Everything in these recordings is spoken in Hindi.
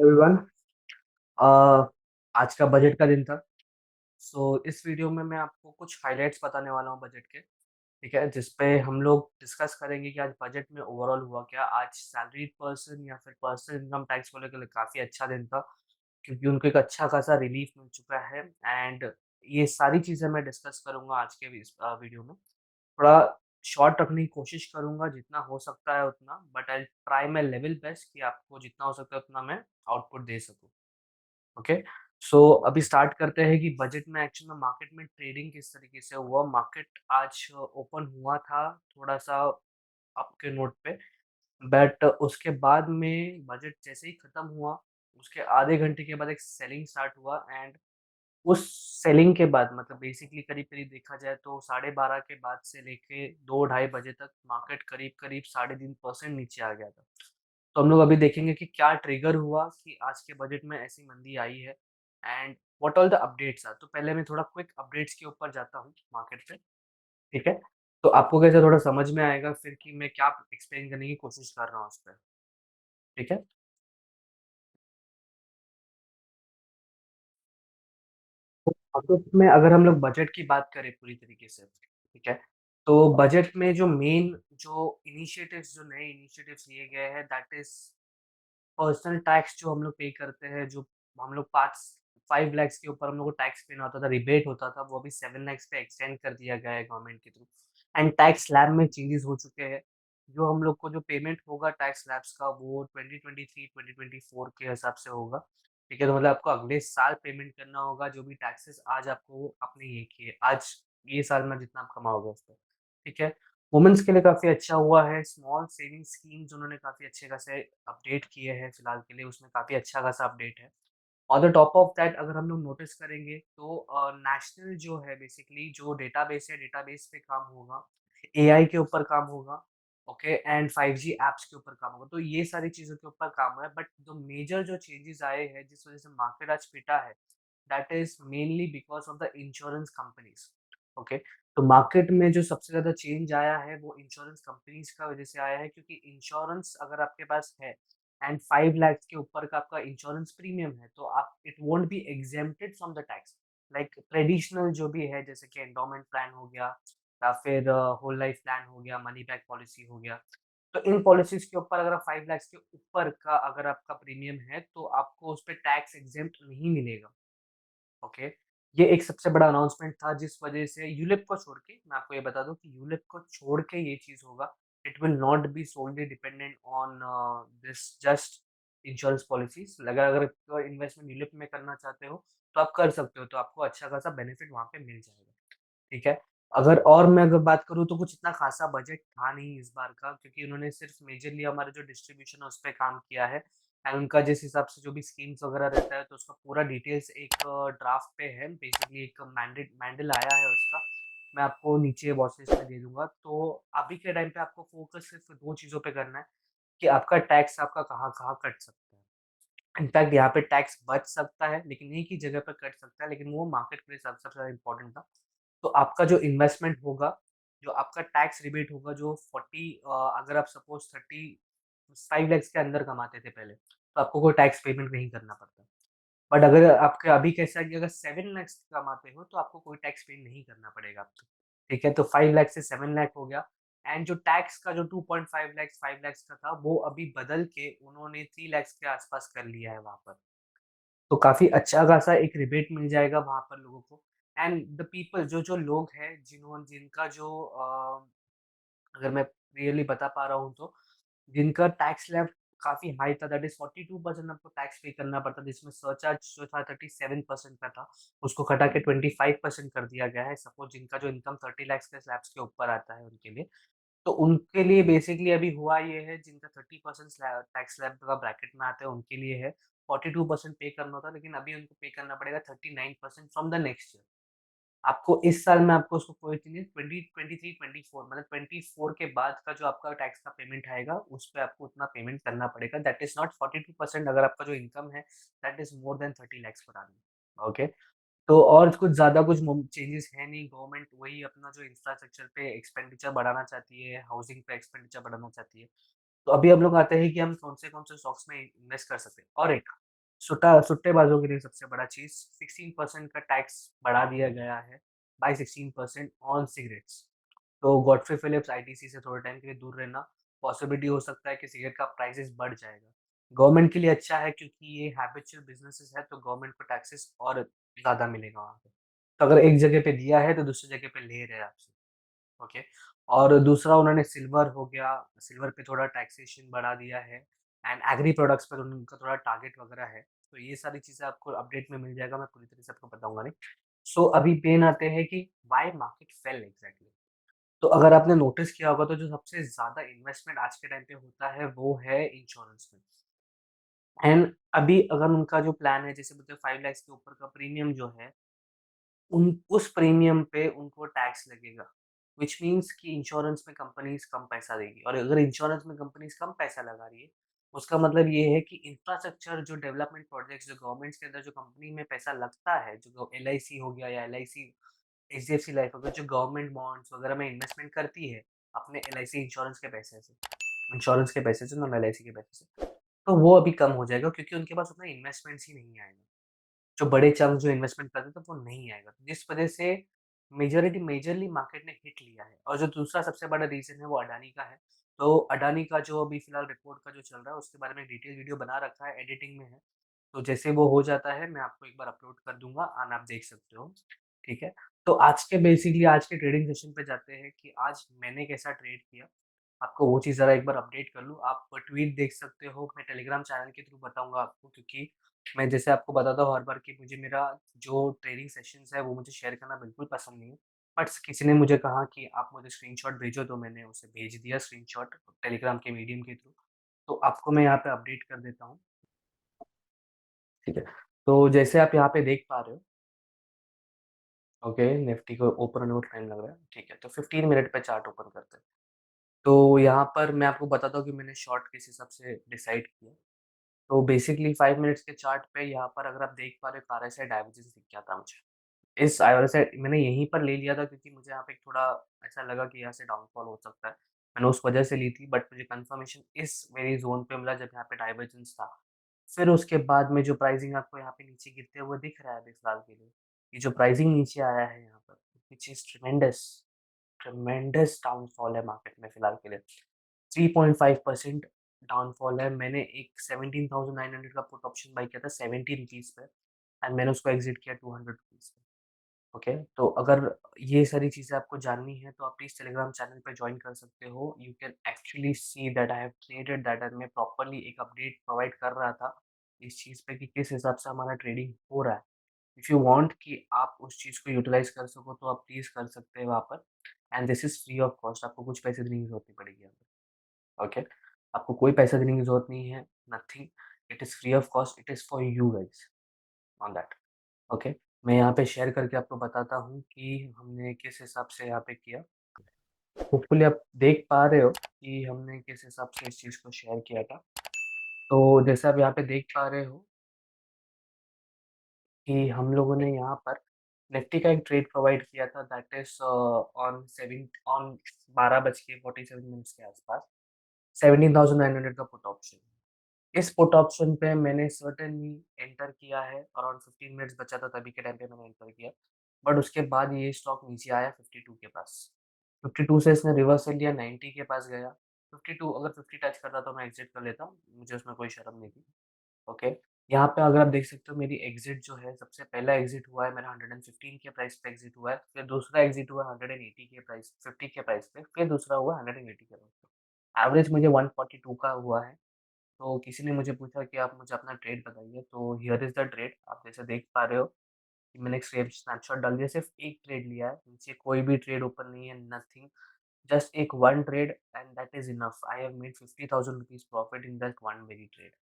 एवरीवन। अ, आज का बजट का दिन था। इस वीडियो में मैं आपको कुछ हाइलाइट्स बताने वाला हूँ बजट के, ठीक है? जिस पे हम लोग डिस्कस करेंगे कि आज बजट में ओवरऑल हुआ क्या? आज सैलरीड पर्सन या फिर पर्सन इनकम टैक्स वालों के लिए काफ़ी अच्छा दिन था, क्योंकि उनको एक अच्छा खासा रिलीफ मिल चुका है। एंड ये सारी चीज़ें मैं डिस्कस करूँगा आज के वीडियो में। थोड़ा शॉर्ट रखने की कोशिश करूँगा, जितना हो सकता है उतना, but I try my level best कि आपको जितना हो सकता है उतना मैं आउटपुट दे सकूँ। ओके। अभी स्टार्ट करते हैं कि बजट में एक्चुअल में मार्केट में ट्रेडिंग किस तरीके से हुआ। मार्केट आज ओपन हुआ था थोड़ा सा अप के नोट पे, बट उसके बाद में बजट जैसे ही खत्म हुआ, उसके आधे घंटे के बाद एक सेलिंग स्टार्ट हुआ। एंड उस सेलिंग के बाद मतलब बेसिकली करीब-करीब देखा जाए तो 12:30 के बाद से लेके 2 ढाई बजे तक मार्केट करीब-करीब 3.5% नीचे आ गया था। तो हम लोग अभी देखेंगे कि क्या ट्रिगर हुआ कि आज के बजट में ऐसी मंदी आई है, and what all the updates are. तो पहले मैं थोड़ा क्विक अपडेट्स के ऊपर जाता हूँ मार्केट पे, ठीक है? तो आपको कैसे थोड़ा समझ में आएगा फिर कि मैं क्या एक्सप्लेन करने की कोशिश कर रहा हूँ उस पे, ठीक है? मार्केट में अगर हम लोग बजट की बात करें पूरी तरीके से, ठीक है? तो बजट में जो मेन जो इनिशिएटिव्स जो नए इनिशिएटिव्स लिए गए हैं, दैट इज़ पर्सनल टैक्स जो हम लोग पे करते हैं, जो हम लोग 5 लैक्स के ऊपर हम लोग को टैक्स पेन होता था, रिबेट होता था, वो अभी 7 लैक्स पे एक्सटेंड कर दिया गया है गवर्नमेंट के थ्रू। एंड टैक्स स्लैब में चेंजेस हो चुके हैं। जो हम लोग को जो पेमेंट होगा टैक्स स्लैब्स का, वो 2023-2024 के हिसाब से होगा, ठीक है? तो मतलब आपको अगले साल पेमेंट करना होगा जो भी टैक्सेस आज आपको आपने ये किए, आज ये साल में जितना आप कमाओगे उस पे, ठीक है? वुमेन्स के लिए काफ़ी अच्छा हुआ है, स्मॉल सेविंग स्कीम्स उन्होंने काफ़ी अच्छे खासे अपडेट किए हैं फिलहाल के लिए, उसमें काफ़ी अच्छा खासा अपडेट है। On the top of that अगर हम लोग नोटिस करेंगे तो नेशनल जो है बेसिकली जो डेटाबेस है, डेटाबेस पे काम होगा, एआई के ऊपर काम होगा, ओके? एंड 5G ऐप्स के ऊपर काम होगा। तो ये सारी चीज़ों के ऊपर काम है, बट जो मेजर जो चेंजेस आए हैं, जिस वज़ह से मार्केट आज पिटा है, that is mainly because of the insurance companies, okay? तो मार्केट में जो सबसे ज़्यादा चेंज आया है, वो इंश्योरेंस कंपनीज़ का वज़ह से आया है, क्योंकि इंश्योरेंस अगर आपके पास है एंड 5 लाख के ऊपर का आपका इंश्योरेंस प्रीमियम है, तो आप it won't be exempted from the tax. Like traditional जो भी है, जैसे कि एंडोमेंट प्लान हो गया या फिर होल लाइफ प्लान हो गया, मनी बैक पॉलिसी हो गया। तो इन पॉलिसीज़ के ऊपर अगर आप 5 लाख के ऊपर का अगर आपका प्रीमियम है, तो आपको उस पे टैक्स एग्जेम्प्ट नहीं मिलेगा। ओके। ये एक सबसे बड़ा अनाउंसमेंट था, जिस वजह से यूलिप को छोड़ के मैं आपको ये बता दूँ कि यूलिप को छोड़ के ये चीज़ होगा। It will not be solely dependent on this just insurance policies. अगर अगर इन्वेस्टमेंट यूलिप में करना चाहते हो, तो आप कर सकते हो, तो आपको अच्छा खासा बेनिफिट वहाँ पे मिल जाएगा। ठीक है? अगर बात करूँ तो कुछ इतना ख़ासा बजट था नहीं इस बार का, क्योंकि उन्होंने सिर्फ़ मेजरली हमारा जो डिस्ट्रीब्यूशन है उस पे काम किया है। एंड उनका जिस हिसाब से जो भी स्कीम्स वग़ैरह रहता है, तो उसका पूरा डिटेल्स एक ड्राफ्ट पे है। बेसिकली एक मैंडेल आया है उसका, मैं आपको नीचे वॉच लिस्ट में दे दूँगा। तो अभी के टाइम पे आपको फ़ोकस सिर्फ़ 2 चीज़ों पे करना है कि आपका टैक्स आपका कहाँ-कहाँ कट सकता है। इनफैक्ट यहाँ पे टैक्स बच सकता है, लेकिन एक ही जगह पे कट सकता है, लेकिन वो मार्केट के लिए सबसे ज़्यादा इम्पोर्टेंट था। तो आपका जो इन्वेस्टमेंट होगा, जो आपका टैक्स रिबेट होगा, जो 40 अगर आप सपोज़ 35 लैक्स के अंदर कमाते थे पहले, तो आपको कोई टैक्स पेमेंट नहीं करना पड़ता। बट अगर आपके अभी कैसा है कि अगर 7 लैक्स कमाते हो, तो आपको कोई टैक्स पे नहीं करना पड़ेगा आपको। ठीक है? तो 5 लाख से 7 लाख हो गया। एंड जो टैक्स का जो 2.5 लैक्स 5 लैक्स का था, वो अभी बदल के उन्होंने 3 लैक्स के आस-पास कर लिया है वहाँ पर। तो काफ़ी अच्छा खासा एक रिबेट मिल जाएगा वहाँ पर लोगों को। एंड द पीपल जो लोग हैं जिनका जो अगर मैं रियली बता पा रहा हूँ तो, जिनका टैक्स स्लैब काफ़ी हाई था, दैट इज़ 42% आपको टैक्स पे करना पड़ता था, जिसमें सरचार्ज जो था 37% का था, उसको घटा के 25% कर दिया गया है। सपोज़ जिनका जो इनकम 30 लैक्स के स्लैब्स के ऊपर आता है उनके लिए। तो उनके लिए बेसिकली अभी हुआ ये है, जिनका 30% टैक्स स्लैब का ब्रैकेट में आता है उनके लिए है। 42% पे करना होता है, लेकिन अभी उनको पे करना पड़ेगा 39% फ्रॉम द नेक्स्ट ईयर। आपको इस साल में आपको उसको कोई चीज़ नहीं, 2023-24 मतलब 24 के बाद का जो आपका टैक्स का पेमेंट आएगा, उस पे आपको उतना पेमेंट करना पड़ेगा। दैट इज़ नॉट 42% अगर आपका जो इनकम है, that is more than 30 lakhs per annum. Okay? तो और कुछ ज़्यादा कुछ चेंजेस है नहीं। गवर्नमेंट वही अपना जो इंफ्रास्ट्रक्चर पे एक्सपेंडिचर बढ़ाना चाहती है, हाउसिंग पे एक्सपेंडिचर बढ़ाना चाहती है। तो अभी हम लोग आते हैं कि हम कौन से स्टॉक्स में इन्वेस्ट कर सकते हैं। और एक सुट्टेबाजों के लिए सबसे बड़ा चीज़ 16% का टैक्स बढ़ा दिया गया है बाय 16% ऑन सिगरेट्स। तो गॉडफ्रे फिलिप्स आईटीसी से थोड़े टाइम के लिए दूर रहना, पॉसिबिलिटी हो सकता है कि सिगरेट का प्राइसेज़ बढ़ जाएगा। गवर्नमेंट के लिए अच्छा है क्योंकि ये हैबिचुअल बिज़नेसेस है तो गवर्नमेंट को टैक्सेस और ज़्यादा मिलेगा वहाँ पे। तो अगर एक जगह पे दिया है तो दूसरी जगह पे ले रहे हैं आपसे। ओके। और दूसरा उन्होंने सिल्वर हो गया, सिल्वर पे थोड़ा टैक्सेशन बढ़ा दिया है एंड एग्री प्रोडक्ट्स पर उनका थोड़ा टारगेट वगैरह है। तो ये सारी चीज़ें आपको अपडेट में मिल जाएगा, मैं पूरी तरह से आपको बताऊँगा नहीं। सो अभी मेन आते हैं कि व्हाई मार्केट फेल एग्ज़ैक्टली। तो अगर आपने नोटिस किया होगा तो जो सबसे ज़्यादा इन्वेस्टमेंट आज के टाइम पे होता है वो है इंश्योरेंस में। एंड अभी अगर उनका जो प्लान है जैसे बोलते हैं 5 लाख के ऊपर का प्रीमियम जो है उन उस प्रीमियम पे उनको टैक्स लगेगा, व्हिच मीन्स कि इंश्योरेंस में कंपनीज़ कम पैसा देगी और अगर इंश्योरेंस में कंपनीज़ कम पैसा लगा रही है, उसका मतलब ये है कि इंफ्रास्ट्रक्चर जो डेवलपमेंट प्रोजेक्ट्स जो गवर्नमेंट्स के अंदर जो कंपनी में पैसा लगता है, जो एलआईसी हो गया या एलआईसी, एचडीएफसी लाइफ हो गया, जो गवर्नमेंट बॉन्ड्स वगैरह में इन्वेस्टमेंट करती है, अपने एलआईसी इंश्योरेंस के पैसे से, नॉन एलआईसी के पैसे से, तो वो अभी कम हो जाएगा क्योंकि उनके पास उतना इन्वेस्टमेंट्स ही नहीं आएगा। जो बड़े चंक जो इन्वेस्टमेंट करते थे वो नहीं आएगा। तो जिस वज़ह से मेजरली मार्केट ने हिट लिया है और जो दूसरा सबसे बड़ा रीज़न है वो अडानी का है। तो अडानी का जो अभी फ़िलहाल रिपोर्ट का जो चल रहा है उसके बारे में डिटेल वीडियो बना रखा है, एडिटिंग में है। तो जैसे वो हो जाता है मैं आपको एक बार अपलोड कर दूँगा एंड आप देख सकते हो, ठीक है? तो आज के ट्रेडिंग सेशन पे जाते हैं कि आज मैंने कैसा ट्रेड किया। आपको वो चीज़ ज़रा एक बार अपडेट कर लूँ। आप ट्वीट देख सकते हो, मैं टेलीग्राम चैनल के थ्रू बताऊँगा आपको क्योंकि मैं जैसे आपको बताता हूँ हर बार कि मुझे मेरा जो ट्रेडिंग सेशंस है वो मुझे शेयर करना बिल्कुल पसंद नहीं है। बट किसी ने मुझे कहा कि आप मुझे स्क्रीनशॉट भेजो तो मैंने उसे भेज दिया स्क्रीनशॉट टेलीग्राम के मीडियम के थ्रू। तो आपको मैं यहाँ पे अपडेट कर देता हूँ, ठीक है? तो जैसे आप यहाँ पे देख पा रहे हो, ओके, निफ्टी को ओपन होने में टाइम लग रहा है, ठीक है। तो 15 मिनट पे चार्ट ओपन करते हैं। तो यहाँ पर मैं आपको बताता हूँ कि मैंने शॉर्ट किस हिसाब से डिसाइड किया। तो बेसिकली 5 मिनट्स के चार्ट पे यहाँ पर अगर आप देख पा रहे हो RSI डाइवर्जेंस दिख गया था मुझे। इस RSI मैंने यहीं पर ले लिया था क्योंकि मुझे यहाँ पे थोड़ा ऐसा लगा कि यहाँ से डाउनफॉल हो सकता है। मैंने उस वजह से ली थी बट मुझे कन्फर्मेशन इस मेरी ज़ोन पे मिला जब यहाँ पे डाइवर्जेंस था। फिर उसके बाद में जो प्राइसिंग आपको यहाँ पे नीचे गिरते हुए दिख रहा है अभी फिलहाल के लिए। ये जो प्राइसिंग नीचे आया है यहाँ पर व्हिच इज़ ट्रेमेंडस, ट्रेमेंडस डाउनफॉल है मार्केट में फिलहाल के लिए। 3.5% डाउनफॉल है। मैंने एक 17,900 का पुट ऑप्शन बाय किया था 70 रुपीज़ पे एंड मैंने उसको एग्ज़िट किया 200 रुपीज़ पे। ओके, तो अगर ये सारी चीज़ें आपको जाननी है तो आप प्लीज़ टेलीग्राम चैनल पे जॉइन कर सकते हो। You can actually see that I have created that and मैं प्रॉपर्ली एक अपडेट प्रोवाइड कर रहा था इस चीज़ पे कि किस हिसाब से हमारा ट्रेडिंग हो रहा है। इफ यू वांट कि आप उस चीज़ को यूटिलाइज़ कर सको तो आप प्लीज़ कर सकते हैं वहाँ पर and this is free of cost, आपको कुछ पैसे देने की ज़रूरत नहीं पड़ेगी यहाँ पे। ओके? आपको कोई पैसा देने की ज़रूरत नहीं है, nothing, it is free of cost, it is for you guys on that. Okay? मैं यहाँ पे शेयर करके आपको बताता हूँ कि हमने किस हिसाब से यहाँ पे किया। होपफुली आप देख पा रहे हो कि हमने किस हिसाब से इस चीज़ को शेयर किया था। तो जैसे आप यहाँ पे देख पा रहे हो कि हम लोगों ने यहाँ पर निफ्टी का एक ट्रेड प्रोवाइड किया था दैट इज़ ऑन 12 बज के 47 मिनट्स के आस-पास, 17,900 का पुट ऑप्शन। इस पुट ऑप्शन पे मैंने सर्टेनली एंटर किया है, अराउंड 15 मिनट्स बचा था तभी के टाइम पे मैंने एंटर किया। बट उसके बाद ये स्टॉक नीचे आया 52 के पास। 52 से इसने रिवर्सल लिया 90 के पास गया। 52 अगर 50 टच करता तो मैं एग्ज़िट कर लेता, मुझे उसमें कोई शर्म नहीं थी। ओके, यहाँ पे अगर आप देख सकते हो मेरी एग्ज़िट जो है सबसे पहला एग्ज़िट हुआ है मेरा 115 के प्राइस पे एग्ज़िट हुआ है, फिर दूसरा एग्ज़िट हुआ 180 के प्राइस 50 के प्राइस पे, फिर दूसरा हुआ 180 के प्राइस पे। एवरेज मुझे 142 का हुआ है। तो किसी ने मुझे पूछा कि आप मुझे अपना ट्रेड बताइए, तो हियर इज़ द ट्रेड। आप जैसे देख पा रहे हो कि मैंने एक स्नैपशॉट डाल दिया, सिर्फ़ एक ट्रेड लिया है, नीचे कोई भी ट्रेड ओपन नहीं है, नथिंग, जस्ट एक one trade and that is enough. I have made 50,000 rupees profit in that one very trade.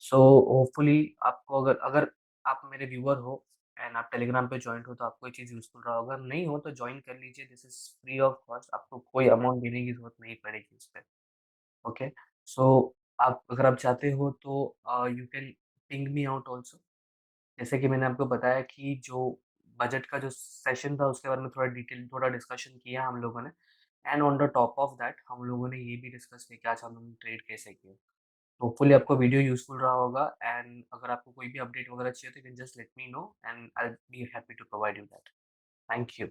So hopefully आपको अगर अगर आप मेरे व्यूअर हो एंड आप टेलीग्राम पे जॉइंट हो तो आपको ये चीज़ यूज़फुल रहा होगा। नहीं हो तो जॉइन कर लीजिए, this is free of cost, आपको कोई अमाउंट देने की ज़रूरत नहीं पड़ेगी इस पे। ओके, सो आप अगर आप चाहते हो तो you can ping me out also. जैसे कि मैंने आपको बताया कि जो बजट का जो सेशन था उसके बारे में थोड़ा डिस्कशन किया हम लोगों ने and on the top of that हम लोगों ने ये भी डिस्कस किया कि आज हम लोगों ने ट्रेड कैसे किया। होपफुली आपको वीडियो यूज़फुल रहा होगा एंड अगर आपको कोई भी अपडेट वगैरह चाहिए तो you can just let me know and I will be happy to provide you that. Thank you.